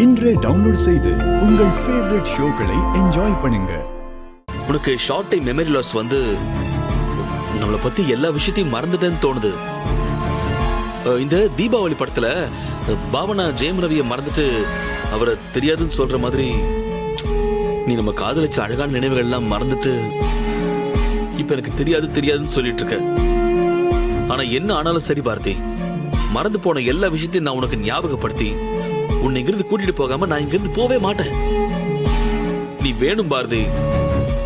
இன்றே டவுன்லோட் செய்து உங்கள் ஃபேவரட் ஷோக்களை என்ஜாய் பண்ணுங்க. உனக்கு ஷார்ட் டைம் மெமரி லாஸ் வந்து நம்மளை பத்தி எல்லா விஷயத்தையும் மறந்துட்டேன்னு தோணுது. இந்த தீபாவளி படத்துல பாவனா ஜெயம் ரவியை மறந்துட்டு அவரை தெரியாதுன்னு சொல்ற மாதிரி நீ நம்ம காதலிச்ச அழகான நினைவுகள் எல்லாம் மறந்துட்டு இப்ப எனக்கு தெரியாதுன்னு சொல்லிட்டு இருக்க. ஆனா என்ன ஆனாலும் சரி பாரதி, மறந்து போன எல்லா விஷயத்தையும் நான் உனக்கு ஞாபகப்படுத்தி உன்னை இங்கிருந்து கூட்டிட்டு போகாம நான் இங்கிருந்து போவே மாட்டேன். நீ வேணும் பாரதி,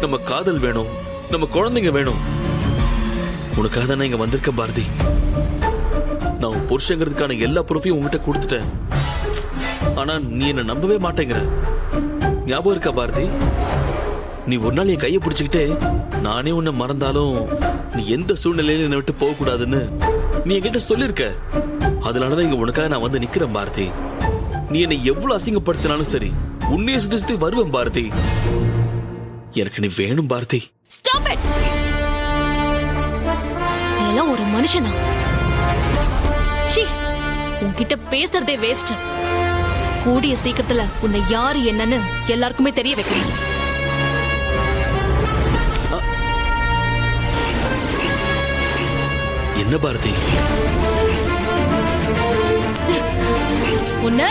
நம்ம காதல் வேணும், நம்ம குழந்தைங்க வேணும். உனக்காக தான் இங்க வந்திருக்க பாரதி. நான் உன் புருஷங்கிறதுக்கான எல்லா ப்ரூஃபையும் உங்ககிட்ட கொடுத்துட்டேன். ஆனா நீ என்ன நம்பவே மாட்டேங்கிற. ஞாபகம் இருக்கா பாரதி? நீ ஒரு நாள் என் கையை பிடிச்சுக்கிட்டே நானே உன்னை மறந்தாலும் நீ எந்த சூழ்நிலையிலும் என்னை விட்டு போக கூடாதுன்னு நீ என்கிட்ட சொல்லிருக்க. அதனாலதான் இங்க உனக்காக நான் வந்து நிக்கிறேன் பாரதி. நீ என்னை எவ்வளவு அசிங்கப்படுத்தினாலும் சரி உன்னைய சுத்தி சுத்தி வருவேன் பாரதி. எனக்கு நீ வேணும் பாரதி. Stop it! நீ எல்லாம் ஒரு மனுஷனா? ஷீ, உன்கிட்ட பேசுறதே வேஸ்ட். கூடிய சீக்கிரத்துல உன்னை யாரு என்னன்னு எல்லாருக்குமே தெரிய வைக்கிறேன். என்ன பாரதி? உன்ன